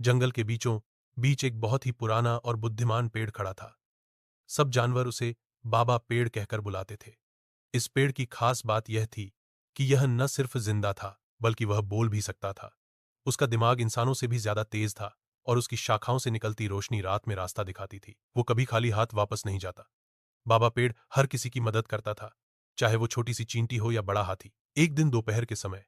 जंगल के बीचों बीच एक बहुत ही पुराना और बुद्धिमान पेड़ खड़ा था। सब जानवर उसे बाबा पेड़ कहकर बुलाते थे। इस पेड़ की खास बात यह थी कि यह न सिर्फ जिंदा था, बल्कि वह बोल भी सकता था। उसका दिमाग इंसानों से भी ज्यादा तेज था और उसकी शाखाओं से निकलती रोशनी रात में रास्ता दिखाती थी। वो कभी खाली हाथ वापस नहीं जाता। बाबा पेड़ हर किसी की मदद करता था, चाहे वो छोटी सी चींटी हो या बड़ा हाथी। एक दिन दोपहर के समय,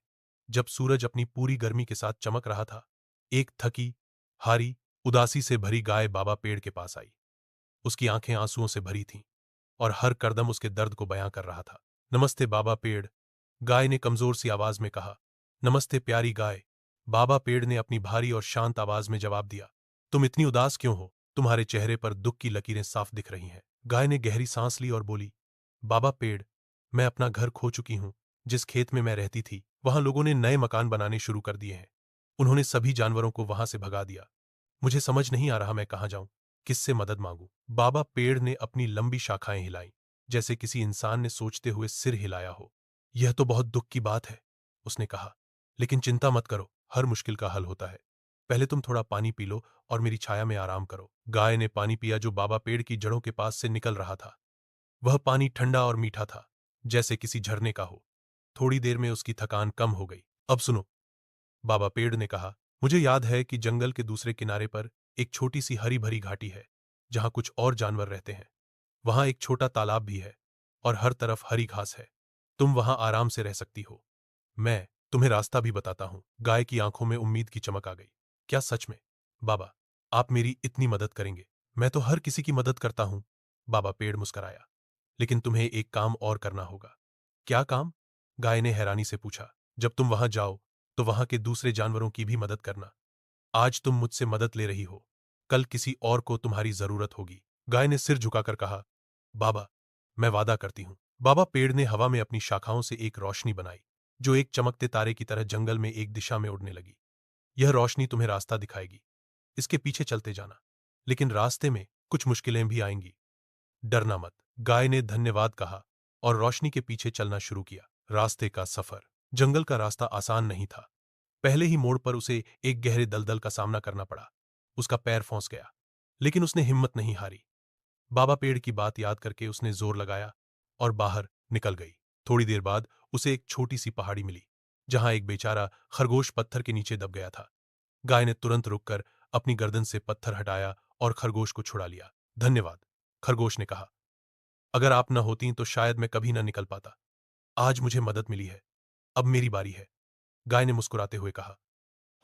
जब सूरज अपनी पूरी गर्मी के साथ चमक रहा था, एक थकी, हारी, उदासी से भरी गाय बाबा पेड़ के पास आई। उसकी आंखें आंसुओं से भरी थीं और हर कदम उसके दर्द को बयां कर रहा था। नमस्ते बाबा पेड़, गाय ने कमजोर सी आवाज में कहा। नमस्ते प्यारी गाय, बाबा पेड़ ने अपनी भारी और शांत आवाज में जवाब दिया। तुम इतनी उदास क्यों हो? तुम्हारे चेहरे पर दुख की लकीरें साफ दिख रही हैं। गाय ने गहरी सांस ली और बोली, बाबा पेड़, मैं अपना घर खो चुकी हूं। जिस खेत में मैं रहती थी, वहां लोगों ने नए मकान बनाने शुरू कर दिए हैं। उन्होंने सभी जानवरों को वहां से भगा दिया। मुझे समझ नहीं आ रहा मैं कहां जाऊं, किससे मदद मांगूं। बाबा पेड़ ने अपनी लंबी शाखाएं हिलाई, जैसे किसी इंसान ने सोचते हुए सिर हिलाया हो। यह तो बहुत दुख की बात है, उसने कहा, लेकिन चिंता मत करो, हर मुश्किल का हल होता है। पहले तुम थोड़ा पानी पी लो और मेरी छाया में आराम करो। गाय ने पानी पिया जो बाबा पेड़ की जड़ों के पास से निकल रहा था। वह पानी ठंडा और मीठा था, जैसे किसी झरने का हो। थोड़ी देर में उसकी थकान कम हो गई। अब सुनो, बाबा पेड़ ने कहा, मुझे याद है कि जंगल के दूसरे किनारे पर एक छोटी सी हरी भरी घाटी है, जहां कुछ और जानवर रहते हैं। वहां एक छोटा तालाब भी है और हर तरफ हरी घास है। तुम वहां आराम से रह सकती हो। मैं तुम्हें रास्ता भी बताता हूं। गाय की आंखों में उम्मीद की चमक आ गई। क्या सच में? बाबा, आप मेरी इतनी मदद करेंगे? मैं तो हर किसी की मदद करता हूं। बाबा पेड़ मुस्कराया। लेकिन तुम्हें एक काम और करना होगा। क्या काम? गाय ने हैरानी से पूछा। जब तुम वहां जाओ तो वहां के दूसरे जानवरों की भी मदद करना। आज तुम मुझसे मदद ले रही हो, कल किसी और को तुम्हारी जरूरत होगी। गाय ने सिर झुकाकर कहा, बाबा, मैं वादा करती हूं। बाबा पेड़ ने हवा में अपनी शाखाओं से एक रोशनी बनाई, जो एक चमकते तारे की तरह जंगल में एक दिशा में उड़ने लगी। यह रोशनी तुम्हें रास्ता दिखाएगी, इसके पीछे चलते जाना। लेकिन रास्ते में कुछ मुश्किलें भी आएंगी। डरना मत। गाय ने धन्यवाद कहा और रोशनी के पीछे चलना शुरू किया। रास्ते का सफर, जंगल का रास्ता आसान नहीं था। पहले ही मोड़ पर उसे एक गहरे दलदल का सामना करना पड़ा। उसका पैर फंस गया, लेकिन उसने हिम्मत नहीं हारी। बाबा पेड़ की बात याद करके उसने जोर लगाया और बाहर निकल गई। थोड़ी देर बाद उसे एक छोटी सी पहाड़ी मिली, जहां एक बेचारा खरगोश पत्थर के नीचे दब गया था। गाय ने तुरंत रुककर अपनी गर्दन से पत्थर हटाया और खरगोश को छुड़ा लिया। धन्यवाद, खरगोश ने कहा। अगर आप न होती तो शायद मैं कभी न निकल पाता। आज मुझे मदद मिली है, अब मेरी बारी है। गाय ने मुस्कुराते हुए कहा।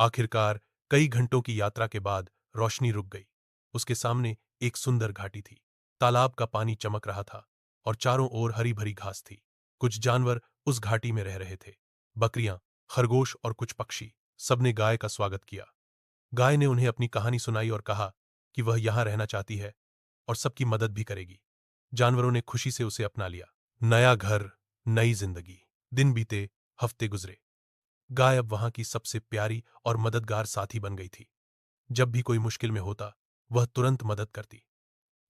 आखिरकार कई घंटों की यात्रा के बाद रोशनी रुक गई। उसके सामने एक सुंदर घाटी थी। तालाब का पानी चमक रहा था और चारों ओर हरी भरी घास थी। कुछ जानवर उस घाटी में रह रहे थे। बकरियां, खरगोश और कुछ पक्षी। सबने गाय का स्वागत किया। गाय ने उन्हें अपनी कहानी सुनाई और कहा कि वह यहां रहना चाहती है और सबकी मदद भी करेगी। जानवरों ने खुशी से उसे अपना लिया। नया घर, नई जिंदगी। दिन बीते, हफ्ते गुजरे। गाय अब वहां की सबसे प्यारी और मददगार साथी बन गई थी। जब भी कोई मुश्किल में होता, वह तुरंत मदद करती।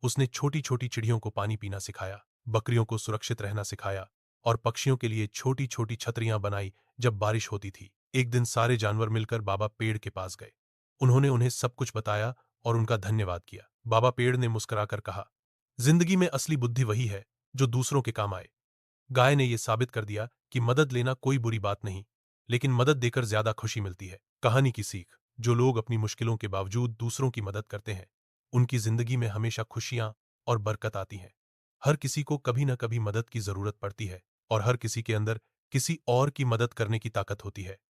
उसने छोटी छोटी चिड़ियों को पानी पीना सिखाया, बकरियों को सुरक्षित रहना सिखाया और पक्षियों के लिए छोटी छोटी छतरियां बनाई जब बारिश होती थी। एक दिन सारे जानवर मिलकर बाबा पेड़ के पास गए। उन्होंने उन्हें सब कुछ बताया और उनका धन्यवाद किया। बाबा पेड़ ने मुस्कुराकर कहा, जिंदगी में असली बुद्धि वही है जो दूसरों के काम आए। गाय ने यह साबित कर दिया कि मदद लेना कोई बुरी बात नहीं, लेकिन मदद देकर ज्यादा खुशी मिलती है। कहानी की सीख, जो लोग अपनी मुश्किलों के बावजूद दूसरों की मदद करते हैं, उनकी जिंदगी में हमेशा खुशियां और बरकत आती हैं। हर किसी को कभी न कभी मदद की जरूरत पड़ती है और हर किसी के अंदर किसी और की मदद करने की ताकत होती है।